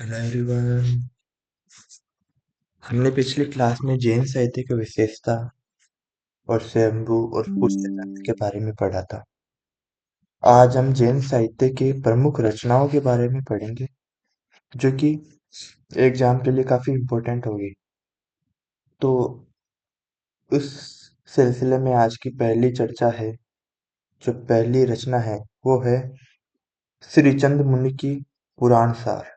Hello everyone. हमने पिछली class में जैन साहित्य की विशेषता और स्वयंभू और पुष्य तंत्र के बारे में पढ़ा था। आज हम जैन साहित्य के प्रमुख रचनाओं के बारे में पढ़ेंगे, जो कि एग्जाम के लिए काफी इम्पोर्टेंट होगी। तो उस सिलसिले में आज की पहली चर्चा है, जो पहली रचना है वो है श्रीचंद मुनि की पुराण सार।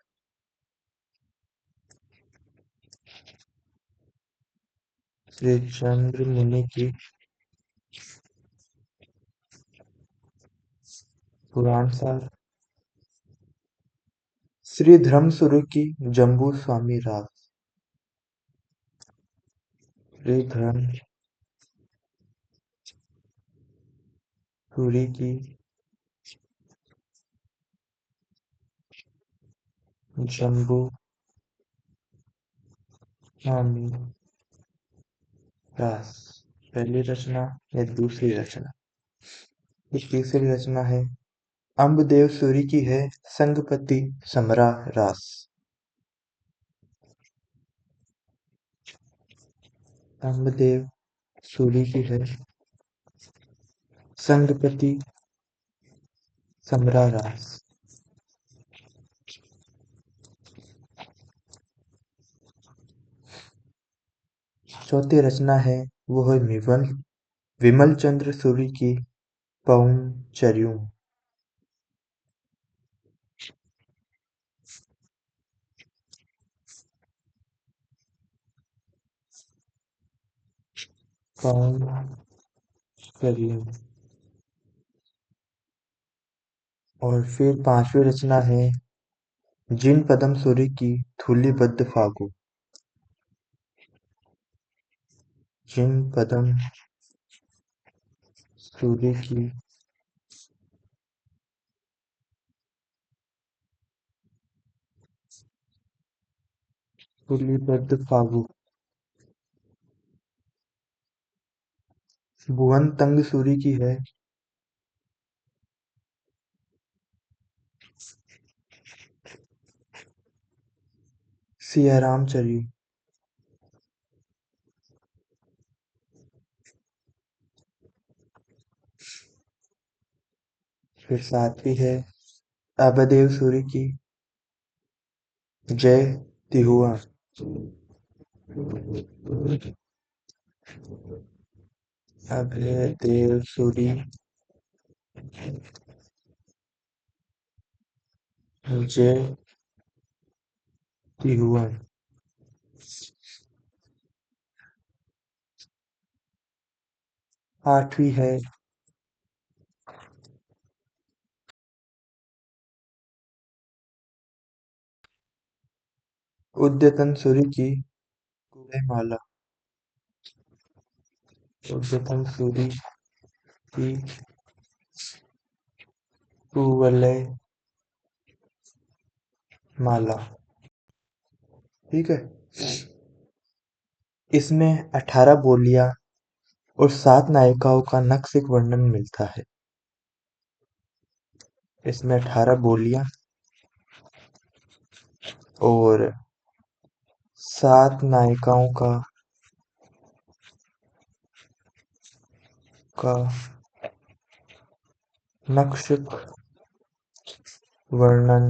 श्रीचंद मुनि की पुराण सार। श्री धर्मसुर की जम्बू स्वामी राग। श्री धर्मसुरी की जम्बू स्वामी राग पहली रचना या दूसरी रचना। तीसरी रचना है अम्बदेव सूरी की है संगपति समरा रास। अम्बदेव सूरी की है संगपति समरा रास। चौथी रचना है वो है विमल चंद्र सूरी की पौंचर्यू। पौंचर्यू। और फिर पांचवी रचना है जिन पदम सूरी की धूलिबद्ध फागु। जिन पदम सूरी की धूलिबद्ध फागु। भुवन तंग सूरी की है सियाराम चरी। फिर सातवीं है अभयदेव सूरी की जय तिहुआ। अभयदेव सूरी जय तिहुआ। आठवीं है उद्यतन सूरी की कुवलयमाला। उद्यतन सूरी की कुवलयमाला। ठीक है। इसमें 18 बोलियां और 7 नायिकाओं का नक्शिक वर्णन मिलता है। इसमें 18 बोलियां और 7 नायिकाओं का नक्शिक वर्णन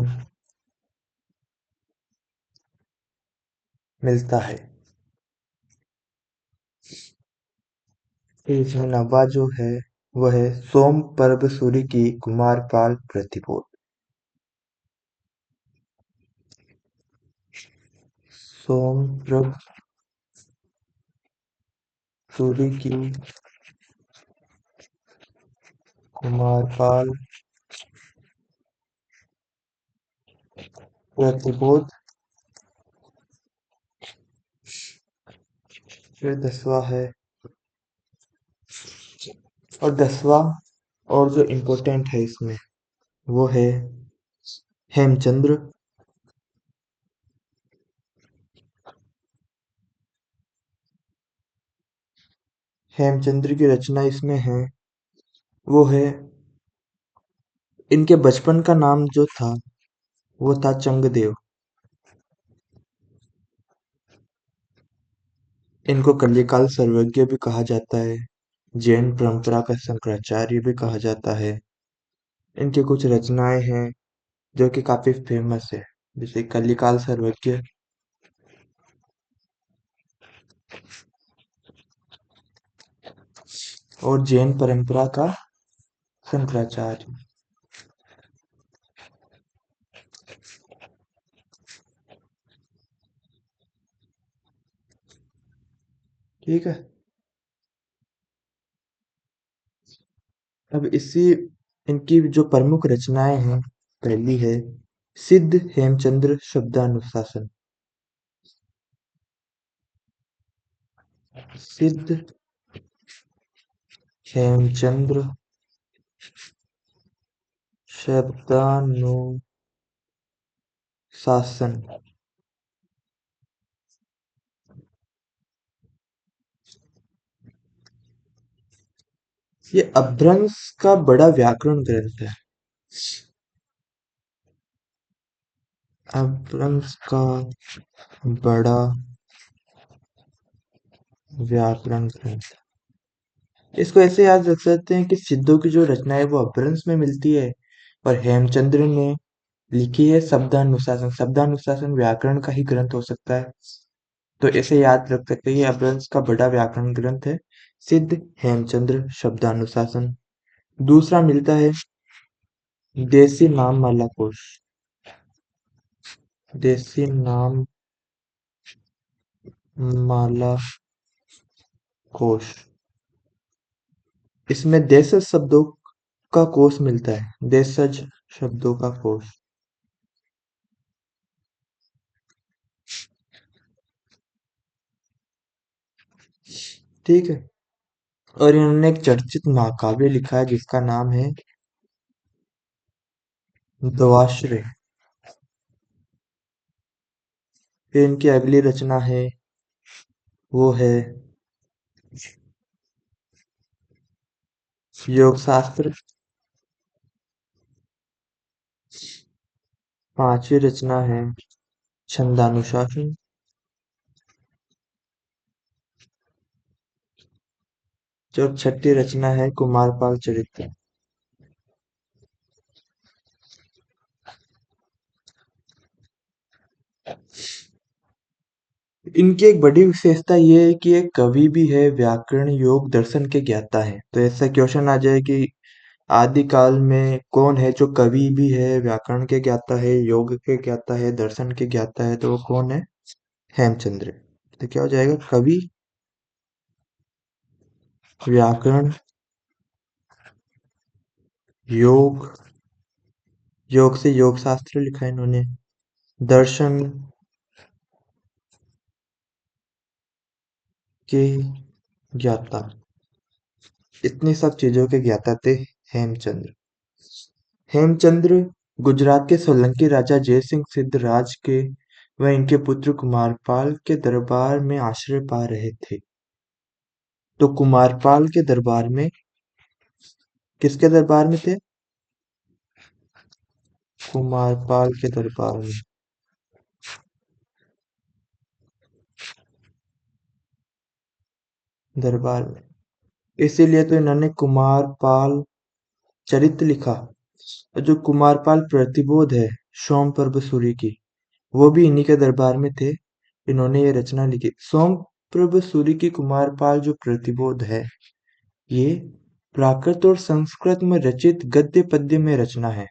मिलता है। इसमें 9वां जो है वह है सोम पर्व सूरी की कुमारपाल प्रतिबोध। सोम पर्व सूरी की कुमारपाल प्रतिबोध। फिर 10वां है और 10वां और जो इम्पोर्टेंट है इसमें वो है हेमचंद्र। हेमचंद्र की रचना इसमें है वो है इनके बचपन का नाम जो था वो था चंगदेव। इनको कलिकाल सर्वज्ञ भी कहा जाता है। जैन परंपरा का शंकराचार्य भी कहा जाता है। इनकी कुछ रचनाएं हैं जो कि काफी फेमस है, जैसे कलिकाल सर्वज्ञ और जैन परंपरा का शंकराचार्य। ठीक है। अब इसी इनकी जो प्रमुख रचनाएं हैं, पहली है सिद्ध हेमचंद्र शब्दानुशासन। सिद्ध हेमचंद्र शब्दानुशासन। ये अपभ्रंश का बड़ा व्याकरण ग्रंथ है। अपभ्रंश का बड़ा व्याकरण ग्रंथ। इसको ऐसे याद रख सकते हैं कि सिद्धों की जो रचना है वो अपभ्रंश में मिलती है, और हेमचंद्र ने लिखी है शब्दानुशासन। शब्दानुशासन व्याकरण का ही ग्रंथ हो सकता है, तो ऐसे याद रख सकते हैं ये अपभ्रंश का बड़ा व्याकरण ग्रंथ है, सिद्ध हेमचंद्र शब्दानुशासन। दूसरा मिलता है देसी नाम माला कोश। देसी नाम माला कोश। इसमें देशज शब्दों का कोश मिलता है, देशज शब्दों का कोश। ठीक है। और इन्होंने एक चर्चित महाकाव्य लिखा है जिसका नाम है द्वाश्रय। फिर इनकी अगली रचना है, वो है योग शास्त्र। पांचवी रचना है छंदानुशासन। जो छठी रचना है कुमारपाल चरित्र। इनकी एक बड़ी विशेषता ये है कि एक कवि भी है, व्याकरण योग दर्शन के ज्ञाता है। तो ऐसा क्वेश्चन आ जाए कि आदिकाल में कौन है जो कवि भी है, व्याकरण के ज्ञाता है, योग के ज्ञाता है, दर्शन के ज्ञाता है, तो वो कौन है? हेमचंद्र। तो क्या हो जाएगा? कवि, व्याकरण, योग, योग से योग शास्त्र लिखा है इन्होंने, दर्शन के ज्ञाता, इतनी सब चीजों के ज्ञाता थे हेमचंद्र। हेमचंद्र गुजरात के सोलंकी राजा जयसिंह सिद्ध राज के व इनके पुत्र कुमारपाल के दरबार में आश्रय पा रहे थे। तो कुमारपाल के दरबार में, किसके दरबार में थे? कुमारपाल के दरबार में इसीलिए तो इन्होंने कुमारपाल चरित्र लिखा। और जो कुमारपाल प्रतिबोध है सोम प्रभु सूरी की, वो भी इन्हीं के दरबार में थे। इन्होंने ये रचना लिखी। सोम प्रभु सूरी की कुमारपाल जो प्रतिबोध है, ये प्राकृत और संस्कृत में रचित गद्य पद्य में रचना है।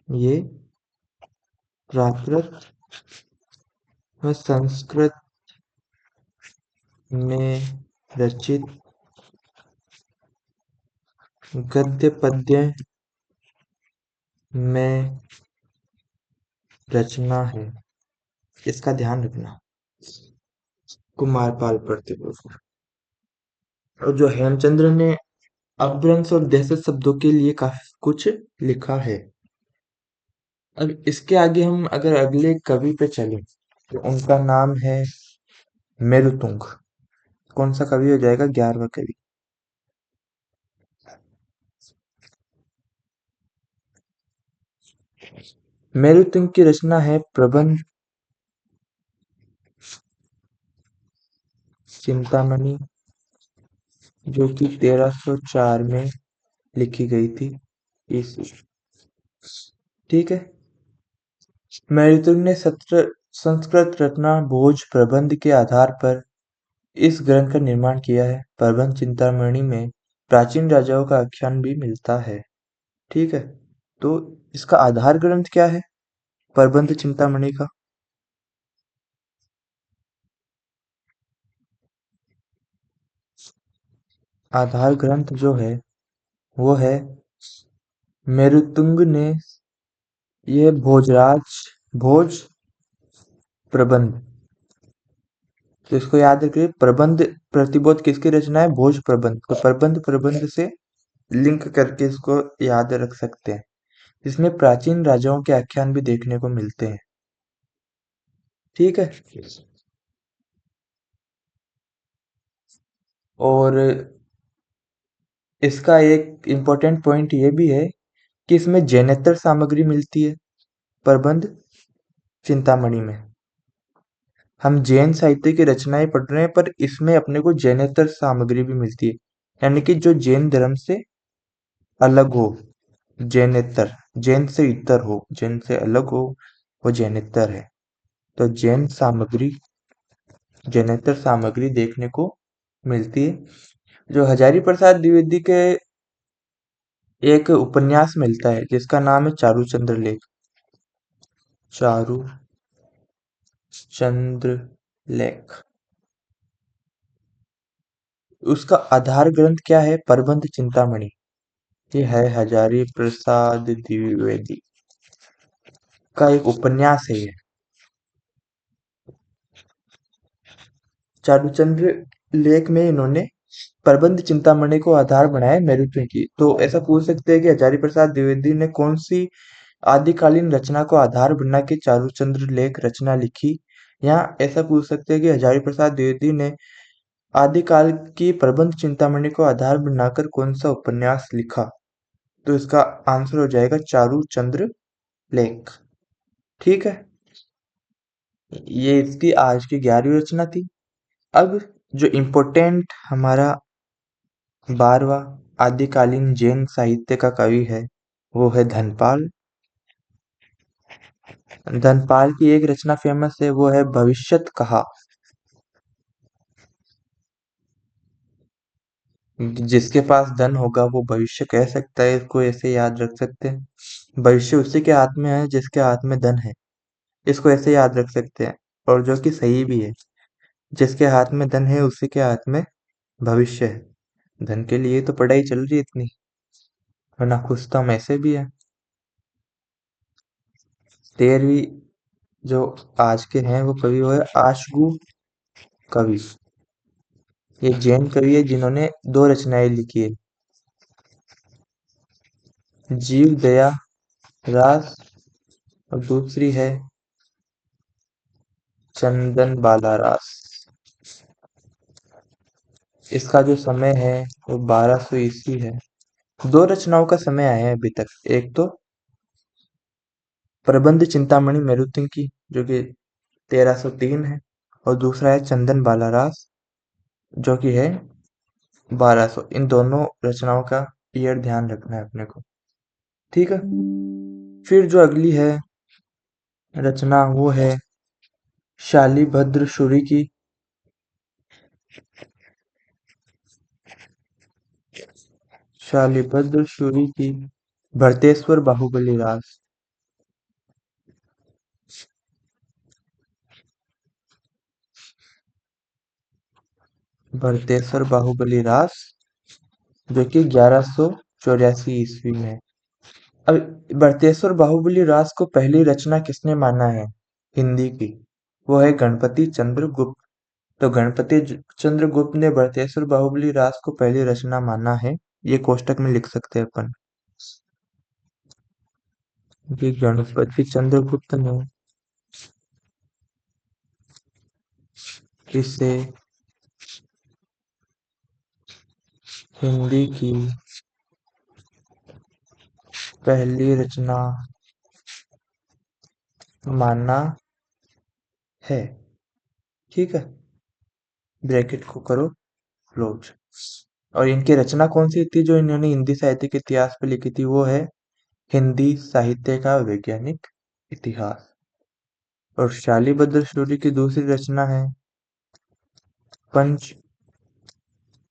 ये प्राकृत व संस्कृत में रचित गद्य पद्य में रचना है, इसका ध्यान रखना। कुमारपाल प्रतिबोध। और जो हेमचंद्र ने अपभ्रंश और देशज शब्दों के लिए काफी कुछ लिखा है। अब इसके आगे हम अगर अगले कवि पे चले, तो उनका नाम है मेरुतुंग। कौन सा कवि हो जाएगा? 11वां कवि। मेरुतुंग की रचना है प्रबंध चिंतामणि, जो कि 1304 में लिखी गई थी। इस ठीक है। मैत्रेय ने संस्कृत रचना भोज प्रबंध के आधार पर इस ग्रंथ का निर्माण किया है। प्रबंध चिंतामणि में प्राचीन राजाओं का आख्यान भी मिलता है। ठीक है। तो इसका आधार ग्रंथ क्या है प्रबंध चिंतामणि का? आधार ग्रंथ जो है वो है मेरुतुंग ने ये भोज प्रबंध। तो इसको याद रखिए, प्रबंध प्रतिबोध किसकी रचना है? भोज प्रबंध। तो प्रबंध प्रबंध से लिंक करके इसको याद रख सकते हैं। इसमें प्राचीन राजाओं के आख्यान भी देखने को मिलते हैं। ठीक है। और इसका एक इम्पोर्टेंट पॉइंट ये भी है कि इसमें जैनेतर सामग्री मिलती है प्रबंध चिंतामणि में। हम जैन साहित्य की रचनाएं पढ़ रहे हैं, पर इसमें अपने को जैनेतर सामग्री भी मिलती है, यानी कि जो जैन धर्म से अलग हो। जैनेतर, जैन से इतर हो, जैन से अलग हो, वो जैनेतर है। तो जैनेतर सामग्री देखने को मिलती है। जो हजारी प्रसाद द्विवेदी के एक उपन्यास मिलता है जिसका नाम है चारूचंद्र लेख। चारू चंद्र लेख। उसका आधार ग्रंथ क्या है? प्रबंध चिंतामणि। ये है हजारी प्रसाद द्विवेदी का एक उपन्यास है ये। चारूचंद्र लेख में इन्होंने प्रबंध चिंतामणि को आधार बनाया मेरुत्व की। तो ऐसा पूछ सकते हैं कि हजारी प्रसाद द्विवेदी ने कौन सी आदिकालीन रचना को आधार बना के चारूचंद्र लेख रचना लिखी? या ऐसा पूछ सकते हैं कि हजारी प्रसाद द्विवेदी ने आदिकाल की प्रबंध चिंतामणि को आधार बनाकर कौन सा उपन्यास लिखा? तो इसका आंसर हो जाएगा चारूचंद्र लेख। ठीक है। ये इसकी आज की 11वीं रचना थी। अब जो इम्पोर्टेंट हमारा 12वां आदिकालीन जैन साहित्य का कवि है वो है धनपाल। धनपाल की एक रचना फेमस है, वो है भविष्यत कहा। जिसके पास धन होगा वो भविष्य कह सकता है, इसको ऐसे याद रख सकते हैं। भविष्य उसी के हाथ में है जिसके हाथ में धन है, इसको ऐसे याद रख सकते हैं। और जो कि सही भी है, जिसके हाथ में धन है उसी के हाथ में भविष्य है। धन के लिए तो पढ़ाई चल रही है इतनी, वरना खुश तो हम ऐसे भी है। 13वीं जो आज के हैं वो कवि वो है आशगु कवि। ये जैन कवि है जिन्होंने दो रचनाएं लिखी है, जीव दया रास, और दूसरी है चंदन बाला रास। इसका जो समय है वो 1200 ईस्वी है। दो रचनाओं का समय आया है अभी तक। एक तो प्रबंध चिंतामणि मेरुतिंग की, जो कि 1303 है, और दूसरा है चंदन बाला रास जो कि है 1200। इन दोनों रचनाओं का ईयर ध्यान रखना है अपने को। ठीक है। फिर जो अगली है रचना वो है शालिभद्र शुरी की। शालिभद्र शुरी की भरतेश्वर बाहुबली रास। भरतेश्वर बाहुबली रास जो कि 1184 ईस्वी में है। अब भरतेश्वर बाहुबली रास को पहली रचना किसने माना है हिंदी की? वो है गणपति चंद्रगुप्त। तो गणपति चंद्रगुप्त ने भरतेश्वर बाहुबली रास को पहली रचना माना है। ये कोष्टक में लिख सकते हैं अपन कि गणपति चंद्रगुप्त ने इसे हिंदी की पहली रचना माना है। ठीक है। ब्रैकेट को करो क्लोज। और इनकी रचना कौन सी थी जो इन्होंने हिंदी साहित्य के इतिहास पे लिखी थी? वो है हिंदी साहित्य का वैज्ञानिक इतिहास। और शालीभद्र सूरी की दूसरी रचना है पंच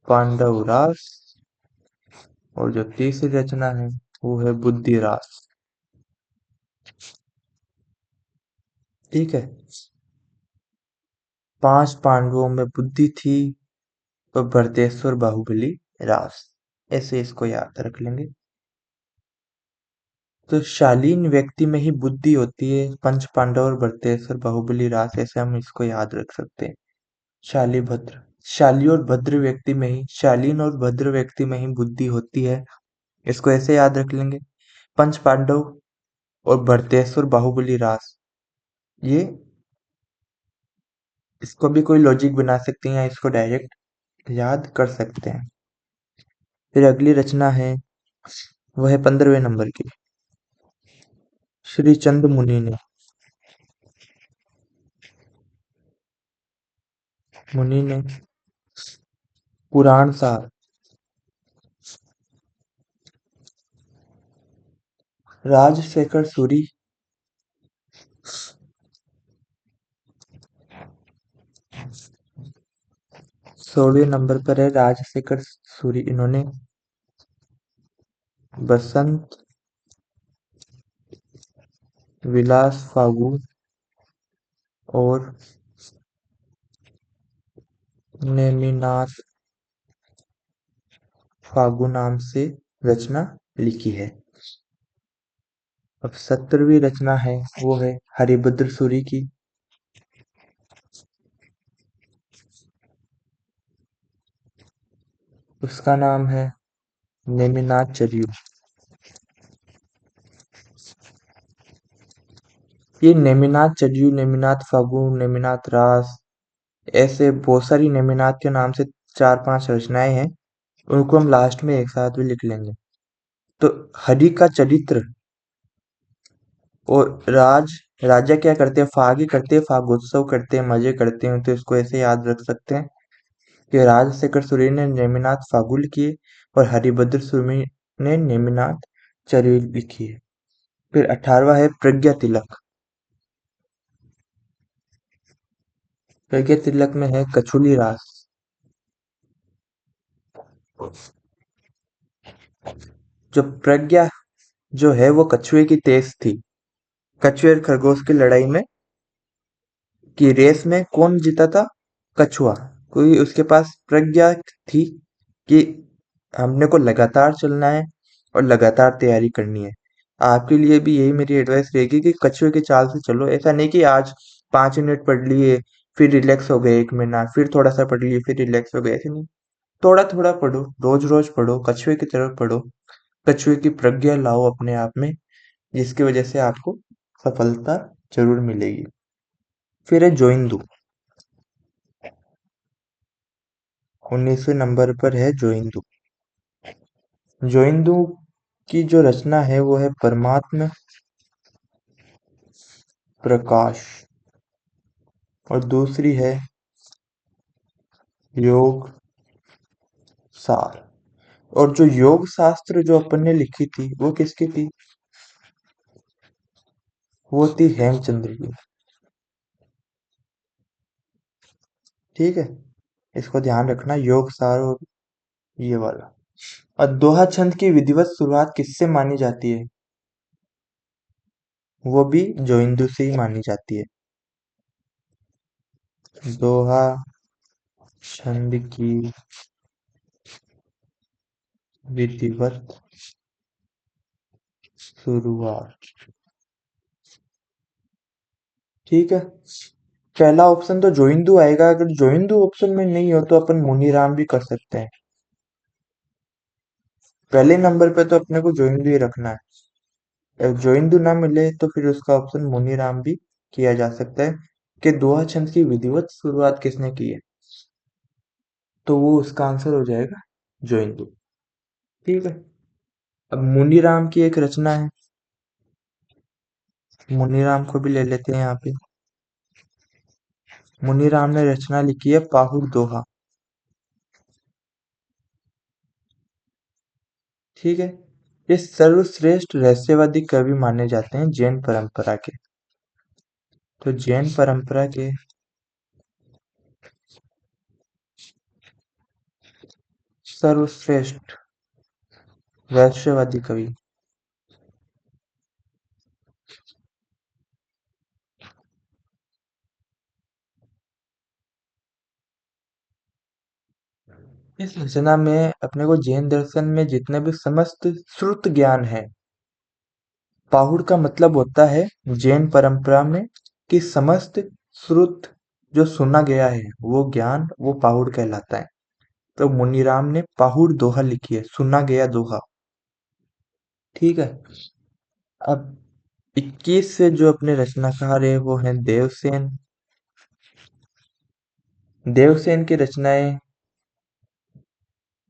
पांडव रास। और जो तीसरी रचना है वो है बुद्धि रास। ठीक है। 5 पांडवों में बुद्धि थी तो भरतेश्वर बाहुबली रास। ऐसे इसको याद रख लेंगे। तो शालीन व्यक्ति में ही बुद्धि होती है, पंच पांडव और भरतेश्वर बाहुबली रास, ऐसे हम इसको याद रख सकते हैं। शालीभद्र, शालीन और भद्र व्यक्ति में ही बुद्धि होती है, इसको ऐसे याद रख लेंगे। पंच पांडव और भरतेश्वर बाहुबली रास, ये इसको भी कोई लॉजिक बना सकते हैं या इसको डायरेक्ट याद कर सकते हैं। फिर अगली रचना है, वह है 15वें नंबर की। श्री चंद मुनि ने पुराण सार, राजशेखर सूरी, 16वें नंबर पर है राजशेखर सूरी। इन्होंने बसंत विलास फागु और नेमिनाथ फागु नाम से रचना लिखी है। अब 17वीं रचना है, वो है हरिभद्र सूरी की। उसका नाम है नेमिनाथ चरियू। ये नेमिनाथ चरियू, नेमिनाथ फागु, नेमिनाथ रास, ऐसे बहुत सारी नेमिनाथ के नाम से 4-5 रचनाएं हैं। उनको हम लास्ट में एक साथ भी लिख लेंगे। तो हरि का चरित्र और राजा क्या करते हैं? फाग ही करते हैं, फागोत्सव करते हैं, मजे करते हैं। तो इसको ऐसे याद रख सकते हैं कि राजशेखर सूरी ने नेमिनाथ फागुल किए और हरिभद्र सूरी ने नेमिनाथ चरित्र लिखी है। फिर 18वां है प्रज्ञा तिलक। प्रज्ञा तिलक में है कछुली रास। जो प्रज्ञा जो है वो कछुए की तेज थी। कछुए और खरगोश की लड़ाई में की रेस में कौन जीता था? कछुआ। कोई उसके पास प्रज्ञा थी कि हमने को लगातार चलना है और लगातार तैयारी करनी है। आपके लिए भी यही मेरी एडवाइस रहेगी कि कछुए की चाल से चलो। ऐसा नहीं कि आज 5 मिनट पढ़ लिए फिर रिलैक्स हो गए 1 महीना, फिर थोड़ा सा पढ़ लिए फिर रिलैक्स हो गए, ऐसे नहीं। थोड़ा थोड़ा पढ़ो, रोज रोज पढ़ो, कछुए की तरफ पढ़ो। कछुए की प्रज्ञा लाओ अपने आप में, जिसकी वजह से आपको सफलता जरूर मिलेगी। फिर है जोइंदू। 19वें नंबर पर है जोइंदू। जोइंदू की जो रचना है वो है परमात्म प्रकाश। और दूसरी है योग सार। और जो योग शास्त्र जो अपन ने लिखी थी वो किसकी थी? वो थी हेमचंद्र की। ठीक है, इसको ध्यान रखना, योग सार और ये वाला। और दोहा छंद की विधिवत शुरुआत किससे मानी जाती है? वो भी जोइंदू से ही मानी जाती है। दोहा छंद की विधिवत शुरुआत। ठीक है, पहला ऑप्शन तो जोइंदू आएगा। अगर जोइंदू ऑप्शन में नहीं हो तो अपन मुनीराम भी कर सकते हैं। पहले नंबर पे तो अपने को जोइंदू ही रखना है। अगर जोइंदू ना मिले तो फिर उसका ऑप्शन मुनीराम भी किया जा सकता है कि दोहा छंद की विधिवत शुरुआत किसने की है। तो वो उसका आंसर हो जाएगा जोइंदू। ठीक है। अब मुनीराम की एक रचना है, मुनीराम को भी ले लेते हैं यहाँ पे। मुनीराम ने रचना लिखी है पाहुड़ दोहा। ठीक है। ये सर्वश्रेष्ठ रहस्यवादी कवि माने जाते हैं जैन परंपरा के। तो जैन परंपरा के सर्वश्रेष्ठ रहस्यवादी कवि। इस रचना में अपने को जैन दर्शन में जितने भी समस्त श्रुत ज्ञान है, पाहुड़ का मतलब होता है जैन परंपरा में कि समस्त श्रुत जो सुना गया है वो ज्ञान वो पाहुड़ कहलाता है। तो मुनीराम ने पाहुड़ दोहा लिखी है, सुना गया दोहा। ठीक है। अब 21 से जो अपने रचनाकार है वो है देवसेन। देवसेन की रचनाएं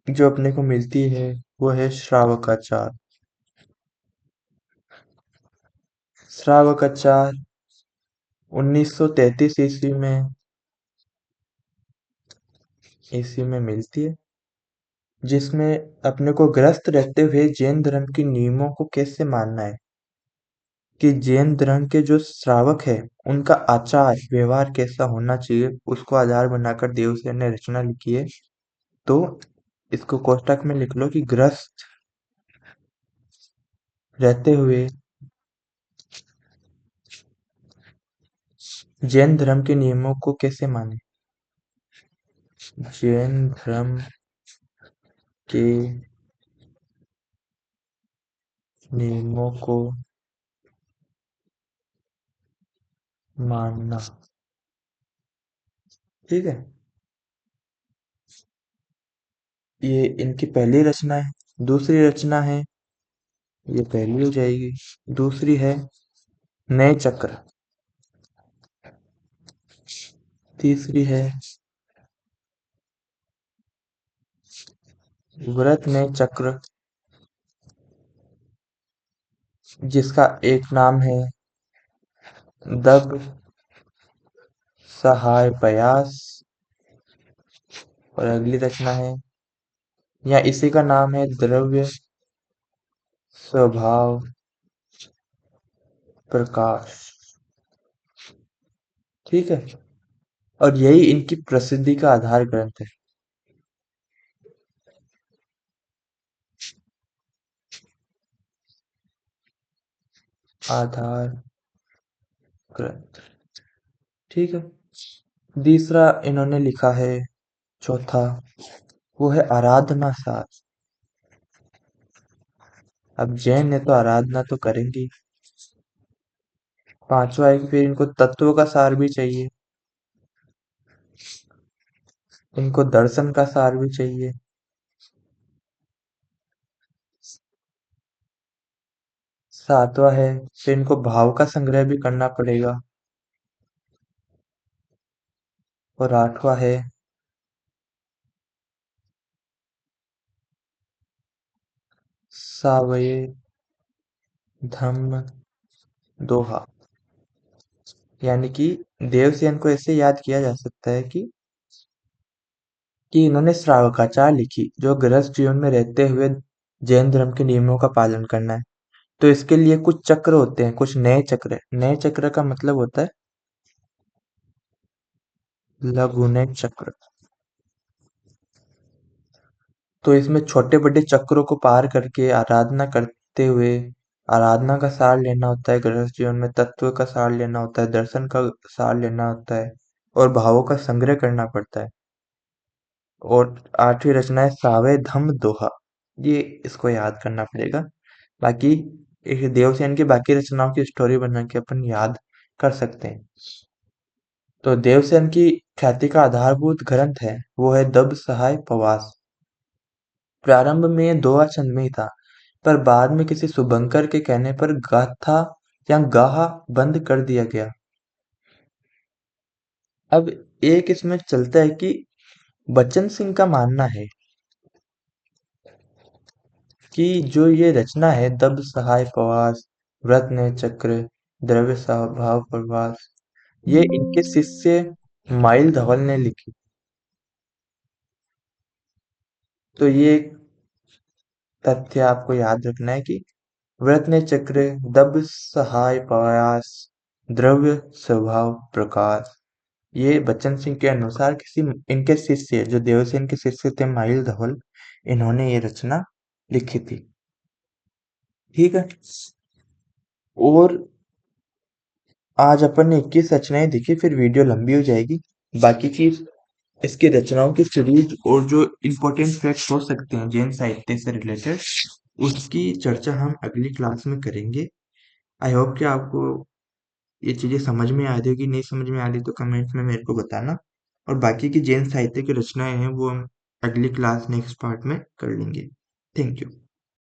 जो अपने को मिलती है वो है श्रावकाचार। श्रावकाचार 1933 ईस्वी में मिलती है, जिसमें अपने को ग्रस्त रहते हुए जैन धर्म के नियमों को कैसे मानना है, कि जैन धर्म के जो श्रावक है उनका आचार व्यवहार कैसा होना चाहिए, उसको आधार बनाकर देवसेन ने रचना लिखी है। तो इसको कोष्टक में लिख लो कि ग्रस्त रहते हुए जैन धर्म के नियमों को कैसे माने। जैन धर्म के नियमों को मानना। ठीक है। ये इनकी पहली रचना है। दूसरी रचना है, ये पहली हो जाएगी। दूसरी है नए चक्र। तीसरी है व्रत नए चक्र, जिसका एक नाम है दब सहाय प्रयास, और अगली रचना है या इसी का नाम है द्रव्य स्वभाव प्रकाश। ठीक है। और यही इनकी प्रसिद्धि का आधार ग्रंथ है। आधार ग्रंथ। ठीक है। तीसरा इन्होंने लिखा है, चौथा, वो है आराधना सार। अब जैन है तो आराधना तो करेंगे। पांचवा है कि फिर इनको तत्व का सार भी चाहिए, इनको दर्शन का सार भी चाहिए। सातवां है फिर इनको भाव का संग्रह भी करना पड़ेगा। और आठवां है सावये धम्म दोहा। यानी कि देवसेन को ऐसे याद किया जा सकता है कि इन्होंने श्रावकाचार लिखी जो गृहस्थ जीवन में रहते हुए जैन धर्म के नियमों का पालन करना है। तो इसके लिए कुछ चक्र होते हैं, कुछ नए चक्र। नए चक्र का मतलब होता है लघु नए चक्र। तो इसमें छोटे बड़े चक्रों को पार करके आराधना करते हुए आराधना का सार लेना होता है, गृहस्थ जीवन में तत्व का सार लेना होता है, दर्शन का सार लेना होता है, और भावों का संग्रह करना पड़ता है। और आठवीं रचना है सावे धम दोहा। ये इसको याद करना पड़ेगा। बाकी एक देवसेन की बाकी रचनाओं की स्टोरी बना के अपन याद कर सकते हैं। तो देवसेन की ख्याति का आधारभूत ग्रंथ है वो है दब सहाय पवास। प्रारंभ में ये दोहा छंद में ही था, पर बाद में किसी शुभंकर के कहने पर गाथा या गाहा बंद कर दिया गया। अब एक इसमें चलता है कि बच्चन सिंह का मानना है कि जो ये रचना है दब सहाय पवास, व्रत ने चक्र, द्रव्य स्वभाव प्रवास, ये इनके शिष्य माइल धवल ने लिखी। तो ये एक तथ्य आपको याद रखना है कि व्रत्न चक्र दब सहाय प्रयास द्रव्य स्वभाव प्रकाश। ये बच्चन सिंह के अनुसार किसी इनके शिष्य जो देवसेन के शिष्य थे माइल धवल, इन्होंने ये रचना लिखी थी। ठीक है। और आज अपन ने 21 रचनाएं देखी, फिर वीडियो लंबी हो जाएगी। बाकी की इसकी रचनाओं की सीरीज और जो इम्पोर्टेंट फैक्ट्स हो सकते हैं जैन साहित्य से रिलेटेड, उसकी चर्चा हम अगली क्लास में करेंगे। आई होप कि आपको ये चीजें समझ में आ रही होगी। नहीं समझ में आ रही तो कमेंट में मेरे को बताना। और बाकी की जैन साहित्य की रचनाएं हैं वो हम अगली क्लास नेक्स्ट पार्ट में कर लेंगे। Thank you.